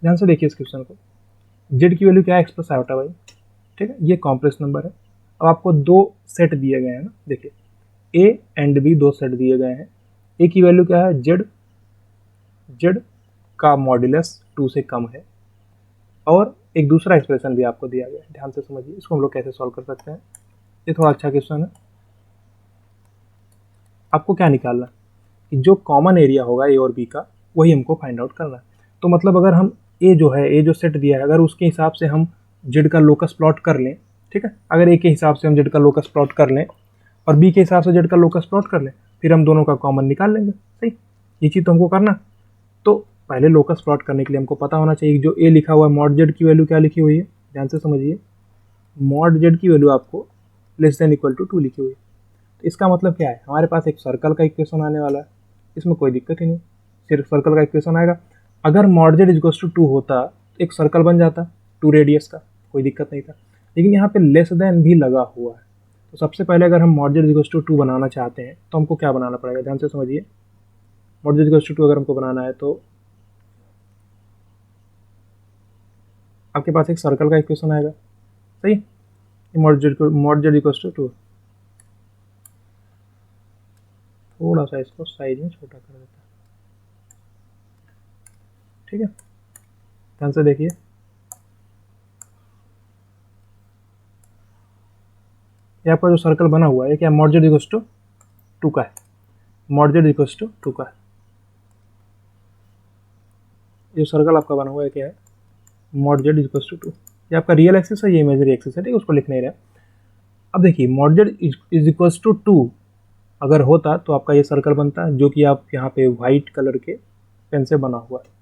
ध्यान से देखिए इस क्वेश्चन को। जेड की वैल्यू क्या है, एक्स प्लस आयोटा वाई, ठीक है, ये कॉम्प्लेक्स नंबर है। अब आपको दो सेट दिए गए हैं ना, देखिए ए एंड बी दो सेट दिए गए हैं। ए की वैल्यू क्या है, जेड, जेड का मॉड्यूलस 2 से कम है, और एक दूसरा एक्सप्रेशन भी आपको दिया गया है। ध्यान से समझिए इसको हम लोग कैसे सॉल्व कर सकते हैं। ये थोड़ा अच्छा क्वेश्चन है। आपको क्या निकालना है कि जो कॉमन एरिया होगा ए और बी का, वही हमको फाइंड आउट करना है। तो मतलब अगर हम ए जो है, ए जो सेट दिया है, अगर उसके हिसाब से हम जेड का लोकस प्लॉट कर लें, ठीक है, अगर ए के हिसाब से हम जेड का लोकस प्लॉट कर लें और बी के हिसाब से जेड का लोकस प्लॉट कर लें, फिर हम दोनों का कॉमन निकाल लेंगे। सही, ये चीज़ तो हमको करना। तो पहले लोकस प्लॉट करने के लिए हमको पता होना चाहिए जो ए लिखा हुआ है, मॉड जेड की वैल्यू क्या लिखी हुई है। ध्यान से समझिए, मॉड जेड की वैल्यू आपको लेस देन इक्वल टू 2 लिखी हुई है। तो इसका मतलब क्या है, हमारे पास एक सर्कल का इक्वेशन आने वाला है, इसमें कोई दिक्कत ही नहीं, सिर्फ सर्कल का इक्वेशन आएगा। अगर मॉड जेड इक्वल्स टू 2 होता तो एक सर्कल बन जाता 2 रेडियस का, कोई दिक्कत नहीं था। लेकिन यहाँ पे लेस देन भी लगा हुआ है। तो सबसे पहले अगर हम मॉड जेड इक्वल्स टू 2 बनाना चाहते हैं तो हमको क्या बनाना पड़ेगा, ध्यान से समझिए। मॉड जेड इक्वल्स टू 2 अगर हमको बनाना है तो आपके पास एक सर्कल का इक्वेशन आएगा। सही, मॉड जेड इक्वल्स टू 2, थोड़ा सा इसको साइज में छोटा कर देता है, ठीक है। ध्यान से देखिए, ये आपका जो सर्कल बना हुआ है क्या, मॉड जेड इक्वल्स टू 2 का है, मॉड जेड इक्वल्स टू 2 का है। ये सर्कल आपका बना हुआ है क्या है, मॉड जेड इक्वल्स टू 2। ये आपका रियल एक्सिस है, ये इमेजरी एक्सिस है, ठीक है, उसको लिख नहीं रहा। अब देखिए mod Z is equals to 2 अगर होता तो आपका ये सर्कल बनता है, जो कि आप यहाँ पे व्हाइट कलर के पेन से बना हुआ है।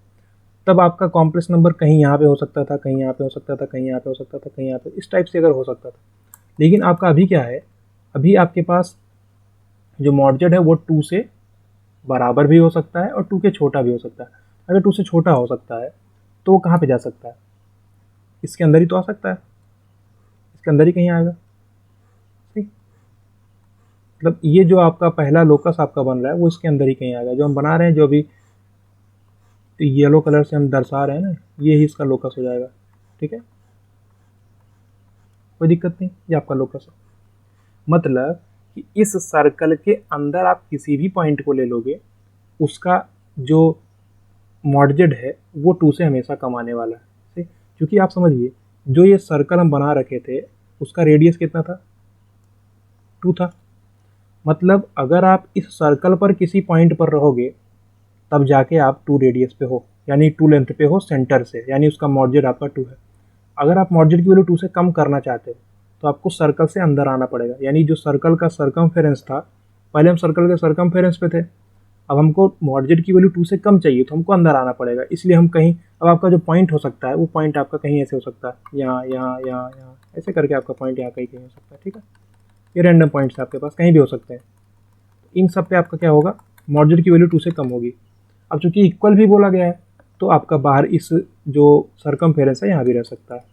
तब आपका कॉम्प्लेक्स नंबर कहीं यहाँ पे हो सकता था, कहीं यहाँ पे हो सकता था, कहीं यहाँ पे हो सकता था, कहीं यहाँ पे, इस टाइप से अगर हो सकता था। लेकिन आपका अभी क्या है, अभी आपके पास जो मॉड जेड है वो 2 से बराबर भी हो सकता है और 2 के छोटा भी हो सकता है। अगर 2 से छोटा हो सकता है तो वो कहाँ पे जा सकता है, इसके अंदर ही तो आ सकता है, इसके अंदर ही कहीं आएगा। ठीक, मतलब ये जो आपका पहला लोकस आपका बन रहा है वो इसके अंदर ही कहीं आएगा, जो हम बना रहे हैं, जो अभी येलो कलर से हम दर्शा रहे हैं ना, ये ही इसका लोकस हो जाएगा। ठीक है, कोई दिक्कत नहीं, ये आपका लोकस है। मतलब कि इस सर्कल के अंदर आप किसी भी पॉइंट को ले लोगे, उसका जो मॉडजेड है वो 2 से हमेशा कम आने वाला है। ठीक, क्योंकि आप समझिए जो ये सर्कल हम बना रखे थे उसका रेडियस कितना था, 2 था। मतलब अगर आप इस सर्कल पर किसी पॉइंट पर रहोगे तब जाके आप 2 रेडियस पे हो, यानी 2 लेंथ पे हो सेंटर से, यानी उसका मॉडजेड आपका 2 है। अगर आप मॉडजेड की वैल्यू 2 से कम करना चाहते हो तो आपको सर्कल से अंदर आना पड़ेगा, यानी जो सर्कल का सरकमफेरेंस था, पहले हम सर्कल के सरकमफेरेंस पे थे, अब हमको मॉडजेड की वैल्यू 2 से कम चाहिए तो हमको अंदर आना पड़ेगा। इसलिए हम कहीं, अब आपका जो पॉइंट हो सकता है वो पॉइंट आपका कहीं ऐसे हो सकता है, यहाँ यहाँ यहाँ यहाँ, ऐसे करके आपका पॉइंट यहाँ कहीं कहीं हो सकता है। ठीक है, ये रैंडम पॉइंट्स आपके पास कहीं भी हो सकते हैं। इन सब पे आपका क्या होगा, मॉडजेड की वैल्यू 2 से कम होगी। अब चूंकि इक्वल भी बोला गया है तो आपका बाहर इस जो सरकमफेरेंस है यहाँ भी रह सकता है,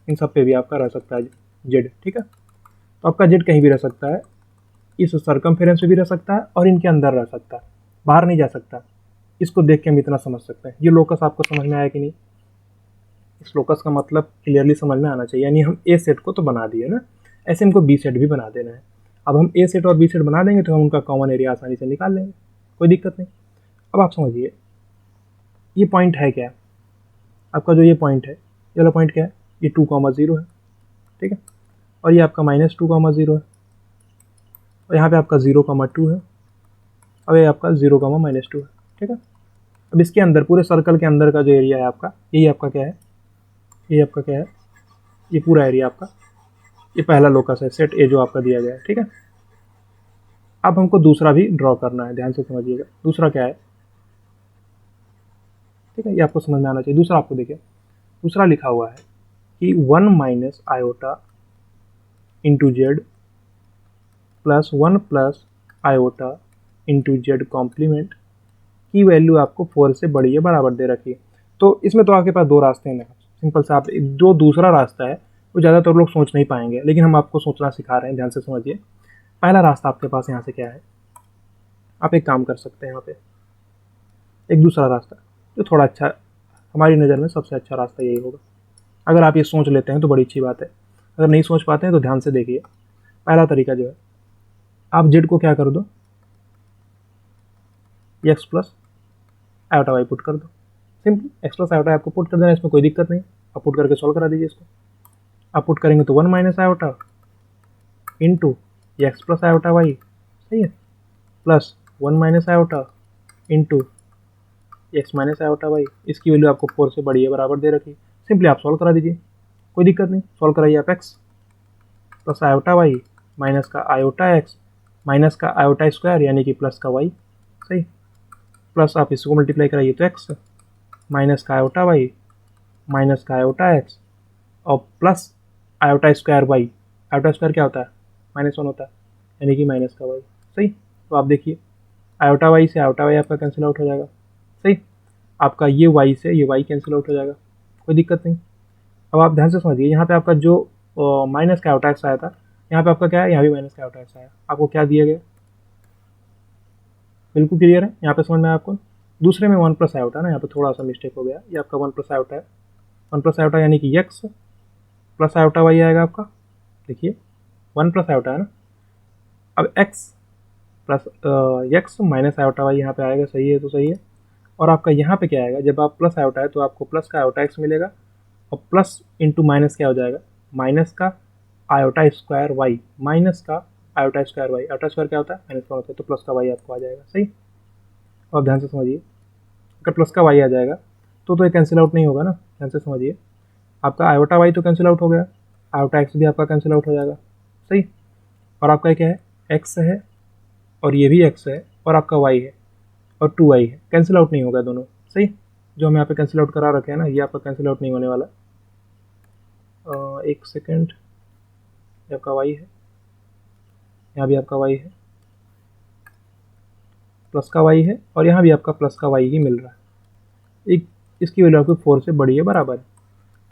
इन सब पे भी आपका रह सकता है जेड। ठीक है, तो आपका जेड कहीं भी रह सकता है, इस सरकमफेरेंस पे भी रह सकता है और इनके अंदर रह सकता है, बाहर नहीं जा सकता। इसको देख के हम इतना समझ सकते हैं। ये लोकस आपको समझ में आया कि नहीं, इस लोकस का मतलब क्लियरली समझ में आना चाहिए। यानी हम ए सेट को तो बना दिए ना, ऐसे हमको बी सेट भी बना देना है। अब हम ए सेट और बी सेट बना देंगे तो हम उनका कॉमन एरिया आसानी से निकाल लेंगे, कोई दिक्कत नहीं। अब आप समझिए ये पॉइंट है क्या, आपका जो ये पॉइंट है, ये वाला पॉइंट क्या है, ये 2,0 है। ठीक है, और ये आपका -2,0 है, और यहाँ पे आपका 0,2 है, और ये आपका 0,-2 है। ठीक है, अब इसके अंदर पूरे सर्कल के अंदर का जो एरिया है आपका, यही आपका क्या है, ये आपका क्या है, ये पूरा एरिया आपका, ये पहला लोकस है सेट ए जो आपका दिया गया है। ठीक है, अब हमको दूसरा भी ड्रॉ करना है, ध्यान से समझिएगा दूसरा क्या है। ठीक है, ये आपको समझ में आना चाहिए। दूसरा आपको देखिए, दूसरा लिखा हुआ है कि 1 minus iota into Z plus 1 plus iota into Z complement की वैल्यू आपको 4 से बड़ी या बराबर दे रखी है। तो इसमें तो आपके पास दो रास्ते हैं, सिंपल से। आप जो दूसरा रास्ता है वो ज़्यादातर लोग सोच नहीं पाएंगे, लेकिन हम आपको सोचना सिखा रहे हैं, ध्यान से समझिए। पहला रास्ता आपके पास यहाँ से क्या है, आप एक काम कर सकते हैं, यहाँ पे एक दूसरा रास्ता जो थोड़ा अच्छा हमारी नज़र में सबसे अच्छा रास्ता यही होगा। अगर आप ये सोच लेते हैं तो बड़ी अच्छी बात है, अगर नहीं सोच पाते हैं तो ध्यान से देखिए। पहला तरीका जो है, आप जेड को क्या कर दो, x plus iota y put कर दो। सिंपल एक्स प्लस आयोटा आपको पुट कर देना, इसमें कोई दिक्कत नहीं, आप पुट करके सॉल्व करा दीजिए इसको। आप पुट करेंगे तो 1 minus iota into x plus iota y, सही है, plus 1 minus iota into x minus iota y. इसकी वैल्यू आपको 4 से बड़ी है बराबर दे रखी, सिंपली आप सॉल्व करा दीजिए, कोई दिक्कत नहीं। सॉल्व कराइए आप x plus iota y minus का आयोटा एक्स माइनस का आयोटा स्क्वायर यानी कि प्लस का वाई, सही, प्लस आप इसको मल्टीप्लाई कराइए तो एक्स माइनस का आयोटा वाई माइनस का आयोटा एक्स और plus iota square y. Iota square क्या होता है, -1 होता है, यानी कि माइनस का वाई, सही। तो आप देखिए आयोटा वाई से आयोटा वाई आपका कैंसिल आउट हो जाएगा, सही, आपका ये वाई से ये वाई कैंसिल आउट हो जाएगा, कोई दिक्कत नहीं। अब आप ध्यान से समझिए, यहाँ पे आपका जो माइनस का आयोटा एक्स आया था, यहाँ पे आपका क्या है, यहाँ भी माइनस का आयोटा एक्स आया, आपको क्या दिया गया, बिल्कुल क्लियर है, यहाँ पे समझ में आया आपको। दूसरे में 1 प्लस आयोटा ना, यहाँ पे थोड़ा सा मिस्टेक हो गया, ये आपका 1 प्लस आयोटा है, 1 प्लस आयोटा यानी कि एक्स प्लस आयोटा वाई आएगा आपका, देखिए 1 प्लस आयोटा है ना, अब x plus x minus iota y यहाँ पे आएगा, सही है, तो सही है। और आपका यहाँ पे क्या आएगा, जब आप प्लस आयोटा है तो आपको प्लस का आयोटा एक्स मिलेगा और प्लस इंटू माइनस क्या हो जाएगा, माइनस का आयोटा स्क्वायर वाई, माइनस का iota square y, iota square क्या होता है, -1 होता है, तो प्लस का वाई आपको आ जाएगा, सही। और ध्यान से समझिए, अगर प्लस का वाई आ जाएगा तो ये कैंसिल आउट नहीं होगा ना, ध्यान से समझिए, आपका आयोटा वाई तो कैंसिल आउट हो गया, आयोटा एक्स भी आपका कैंसिल आउट हो जाएगा, सही। और आपका क्या है, एक्स है और ये भी एक्स है और आपका वाई है और 2y है, कैंसिल आउट नहीं होगा दोनों, सही। जो हम यहाँ पे कैंसिल आउट करा रखे हैं ना, ये आपका कैंसिल आउट नहीं होने वाला। एक सेकेंड, ये आपका y है, यहाँ भी आपका y है, प्लस का y है और यहाँ भी आपका प्लस का y ही मिल रहा है। एक इसकी वैल्यू आपको 4 से बड़ी है बराबर है,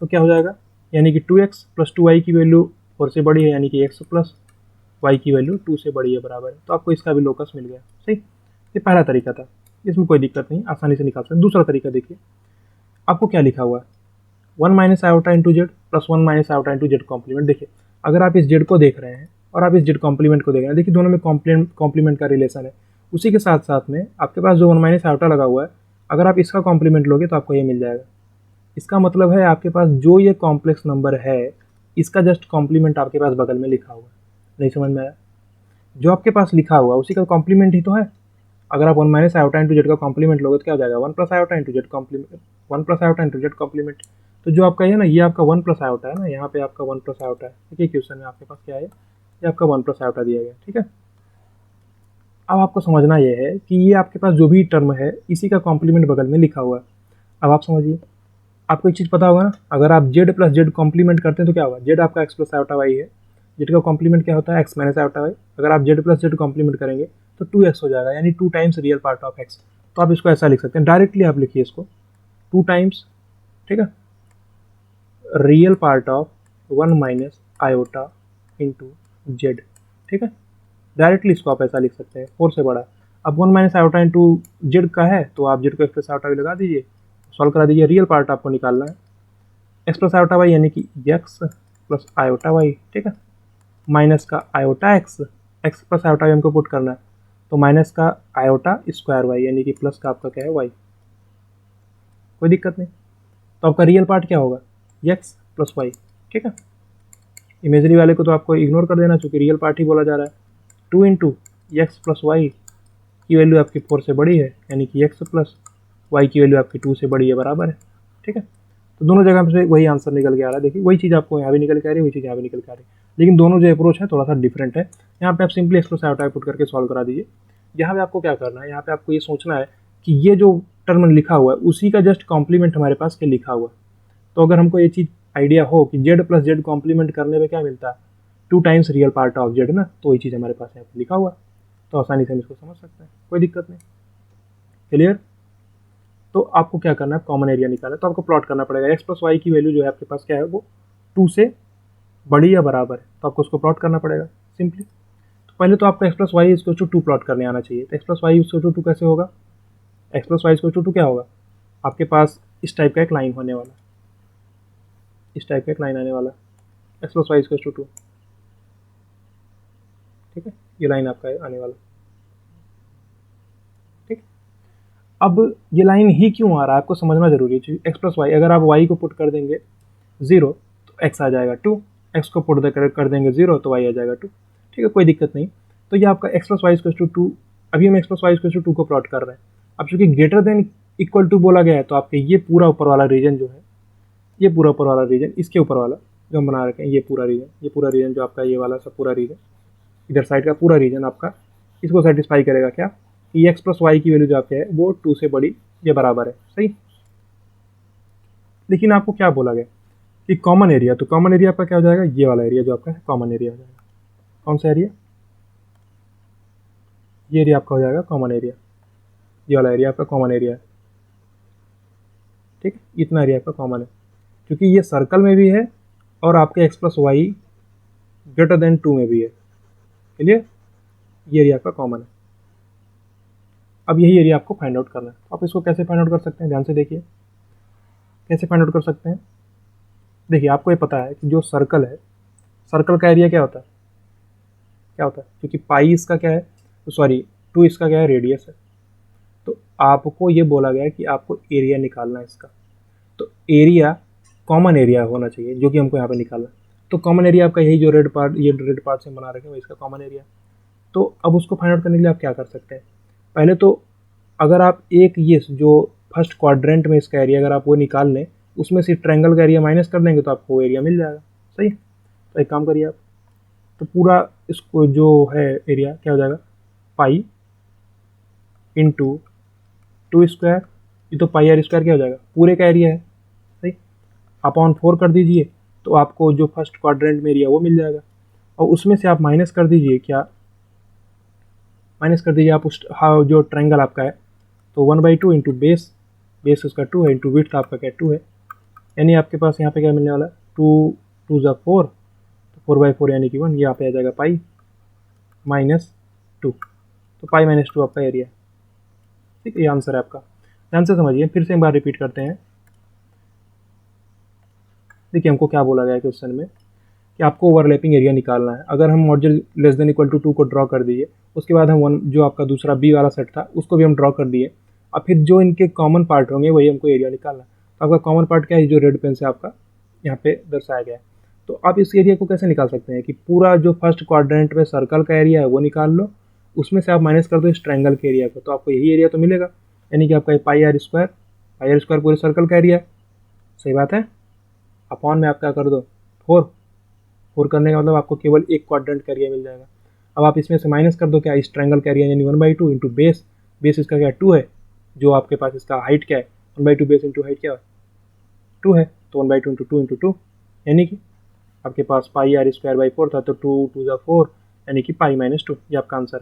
तो क्या हो जाएगा, यानी कि 2x प्लस 2y की वैल्यू 4 से बड़ी है, यानी कि x प्लस y की वैल्यू 2 से बड़ी है बराबर है, तो आपको इसका भी लोकस मिल गया, सही। ये पहला तरीका था, इसमें कोई दिक्कत नहीं, आसानी से निकाल सकते हैं। दूसरा तरीका देखिए, आपको क्या लिखा हुआ है, 1 minus iota into Z plus 1 minus iota into Z complement. देखिए अगर आप इस जेड को देख रहे हैं और आप इस जेड कॉम्प्लीमेंट को देख रहे हैं, देखिए दोनों में कॉम्प्लीमेंट का रिलेशन है। उसी के साथ साथ में आपके पास जो 1 माइनस आयोटा लगा हुआ है, अगर आप इसका कॉम्प्लीमेंट लोगे तो आपको ये मिल जाएगा। इसका मतलब है आपके पास जो ये कॉम्प्लेक्स नंबर है, इसका जस्ट कॉम्प्लीमेंट आपके पास बगल में लिखा हुआ है। नहीं समझ में आया, जो आपके पास लिखा हुआ उसी का कॉम्प्लीमेंट ही तो है। अगर आप 1 माइनस आयोटा इंटू जेड का कॉम्प्लीमेंट लोगे तो क्या हो जाएगा, 1 plus iota into Z complement, 1 plus iota into Z complement. तो जो आपका ये ना, ये आपका 1 प्लस आयोटा है ना, यहाँ पे आपका 1 प्लस आयोटा है, ठीक है। क्वेश्चन में आपके पास क्या है, ये आपका 1 प्लस आयोटा दिया गया, ठीक है। अब आपको समझना ये है कि ये आपके पास जो भी टर्म है, इसी का कॉम्प्लीमेंट बगल में लिखा हुआ है। अब आप समझिए, आपको एक चीज़ पता होगा ना, अगर आप जेड प्लस जेड कॉम्प्लीमेंट करते हैं तो क्या होगा, जेड आपका एक्स प्लस आयोटा वाई है, जेड का कॉम्प्लीमेंट क्या होता है, एक्स माइनस आयोटा वाई। अगर आप जेड प्लस जेड कॉम्प्लीमेंट करेंगे तो 2x हो जाएगा, यानी 2 times real part of x. तो आप इसको ऐसा लिख सकते हैं, डायरेक्टली आप लिखिए इसको 2 टाइम्स, ठीक है, real part of 1 minus iota into Z, ठीक है। डायरेक्टली इसको आप ऐसा लिख सकते हैं, 4 से बड़ा। अब 1 माइनस आयोटा इंटू जेड का है तो आप जेड को एक्स प्लस आयोटा वाई लगा दीजिए, सॉल्व करा दीजिए, रियल पार्ट आपको निकालना है, एक्स प्लस आयोटा वाई यानी कि एक्स प्लस आयोटा वाई, ठीक है, माइनस का iota x, x plus iota y हमको पुट करना है, तो माइनस का आयोटा स्क्वायर वाई यानी कि प्लस का आपका क्या है, वाई, कोई दिक्कत नहीं। तो आपका रियल पार्ट क्या होगा, एक्स प्लस वाई, ठीक है। इमेजरी वाले को तो आपको इग्नोर कर देना, चूँकि रियल पार्ट ही बोला जा रहा है। 2 इंटू एक्स प्लस वाई की वैल्यू आपकी 4 से बड़ी है, यानी कि एक्स प्लस वाई की वैल्यू आपकी 2 से बड़ी है बराबर है, ठीक है। तो दोनों जगह से वही आंसर निकल के आ रहा है। देखिए वही चीज़ आपको यहाँ भी निकल के आ रही है, वही चीज़ यहाँ भी निकल के आ रही है, लेकिन दोनों जो अप्रोच है थोड़ा सा डिफरेंट है। यहाँ पे आप simply x plus iota put करके सॉल्व करा दीजिए। यहाँ पे आपको क्या करना है, यहाँ पे आपको ये सोचना है कि ये जो टर्म लिखा हुआ है उसी का जस्ट कॉम्प्लीमेंट हमारे पास क्या लिखा हुआ है। तो अगर हमको ये चीज़ आइडिया हो कि जेड प्लस जेड कॉम्प्लीमेंट करने में क्या मिलता है, 2 times real part of Z ना, तो वही चीज़ हमारे पास यहाँ पे लिखा हुआ है, तो आसानी से हम इसको समझ सकते हैं, कोई दिक्कत नहीं, क्लियर। तो आपको क्या करना है, कॉमन एरिया निकालना है, तो आपको प्लॉट करना पड़ेगा, एक्स प्लस वाई की वैल्यू जो है आपके पास क्या है, वो 2 से बड़ी या बराबर है, तो आपको उसको प्लॉट करना पड़ेगा सिंपली। तो पहले तो आपको एक्स प्लस वाई इसको 2 प्लॉट करने आना चाहिए। तो एक्स प्लस वाई इसको 2 कैसे होगा, एक्स प्लस वाई इसको 2 क्या होगा, आपके पास इस टाइप का एक लाइन होने वाला, इस टाइप का एक लाइन आने वाला, x plus y equals to 2, ठीक है, ये लाइन आपका आने वाला, ठीक। अब ये लाइन ही क्यों आ रहा है आपको समझना जरूरी है। एक्स प्लस वाई, अगर आप वाई को पुट कर देंगे 0 तो एक्स आ जाएगा 2, एक्स को पुट कर देंगे 0 तो वाई आ जाएगा 2, ठीक है, कोई दिक्कत नहीं। तो ये आपका x plus y equals to 2, अभी हम x plus y equals to 2 को प्लॉट कर रहे हैं। अब चूंकि ग्रेटर देन इक्वल टू बोला गया है तो आपके ये पूरा ऊपर वाला रीजन जो है, ये पूरा ऊपर वाला रीजन, इसके ऊपर वाला जो हम बना रखे हैं, ये पूरा रीजन, ये पूरा रीजन जो आपका ये वाला सब पूरा रीजन, इधर साइड का पूरा रीजन आपका इसको सेटिस्फाई करेगा क्या कि एक्स प्लस वाई की वैल्यू जो आपके है वो 2 से बड़ी या बराबर है, सही। लेकिन आपको क्या बोला गया कि कॉमन एरिया, तो कॉमन एरिया आपका क्या हो जाएगा, ये वाला एरिया जो आपका है कॉमन एरिया हो जाएगा। कौन सा एरिया, ये एरिया आपका हो जाएगा कॉमन एरिया, ये वाला एरिया आपका कॉमन एरिया है, ठीक है, इतना एरिया आपका कॉमन है क्योंकि ये सर्कल में भी है और आपके x plus y greater than 2 में भी है, क्लियर, ये एरिया आपका कॉमन है। अब यही एरिया आपको फाइंड आउट करना है। आप इसको कैसे फाइंड आउट कर सकते हैं, ध्यान से देखिए कैसे फाइंड आउट कर सकते हैं। देखिए आपको ये पता है कि जो सर्कल है, सर्कल का एरिया क्या होता है, क्या होता है, क्योंकि पाई इसका क्या है, तो सॉरी 2 इसका क्या है, रेडियस है। तो आपको ये बोला गया है कि आपको एरिया निकालना है इसका, तो एरिया कॉमन एरिया होना चाहिए जो कि हमको यहाँ पे निकालना है। तो कॉमन एरिया आपका यही जो रेड पार्ट, ये रेड पार्ट से बना रखे हैं, इसका कॉमन एरिया। तो अब उसको फाइंड आउट करने के लिए आप क्या कर सकते हैं, पहले तो अगर आप एक ये जो फर्स्ट क्वाड्रेंट में इसका एरिया अगर आप वो निकाल लें, उसमें से ट्रायंगल का एरिया माइनस कर देंगे तो आपको वो एरिया मिल जाएगा, सही। तो एक काम करिए आप, तो पूरा इसको जो है एरिया क्या हो जाएगा, पाई इंटू 2 स्क्वायर, ये तो पाई आर स्क्वायर क्या हो जाएगा, पूरे का एरिया है, सही, अपॉन 4 कर दीजिए तो आपको जो फर्स्ट क्वाड्रेंट में एरिया वो मिल जाएगा। और उसमें से आप माइनस कर दीजिए, क्या माइनस कर दीजिए आप उस जो ट्रायंगल आपका है, तो 1/2 इंटू बेस, बेस उसका 2 है, इंटू विड्थ आपका क्या 2 है, यानी आपके पास यहाँ पे क्या मिलने वाला है, 2 2 ज़ा 4, तो 4/4 यानी कि 1, यहाँ पे आ जाएगा पाई माइनस 2, तो पाई माइनस 2 आपका एरिया है, ठीक है, ये आंसर है आपका। ध्यान से समझिए, फिर से एक बार रिपीट करते हैं। देखिए हमको क्या बोला गया है क्वेश्चन में कि आपको ओवरलैपिंग एरिया निकालना है। अगर हम module less than equal to 2 को ड्रॉ कर दिए, उसके बाद हम 1 जो आपका दूसरा बी वाला सेट था उसको भी हम ड्रॉ कर दिए, और फिर जो इनके कॉमन पार्ट होंगे वही हमको एरिया निकालना है। तो आपका कॉमन पार्ट क्या है, जो रेड पेन से आपका यहाँ पे दर्शाया गया है। तो आप इस एरिया को कैसे निकाल सकते हैं कि पूरा जो फर्स्ट क्वाड्रेंट में सर्कल का एरिया है वो निकाल लो, उसमें से आप माइनस कर दो इस ट्रायंगल के एरिया को, तो आपको यही एरिया तो मिलेगा, यानी कि आपका पाई आर स्क्वायर पूरे सर्कल का एरिया है, सही बात है। अपॉन में आप क्या कर दो 4, 4 करने का मतलब आपको केवल एक क्वाड्रेंट का एरिया मिल जाएगा। अब आप इसमें से माइनस कर दो क्या, इस ट्रायंगल का एरिया यानी 1/2 इंटू बेस, बेस इसका क्या 2 है, जो आपके पास इसका हाइट क्या है, 1/2 बेस इंटू हाइट क्या है 2 है, तो 1/2 इंटू 2 इंटू 2, यानी कि आपके पास पाई आर स्क्वायर बाई 4 था, तो 2 2 ज़ा 4 यानी कि पाई माइनस 2, ये आपका आंसर है।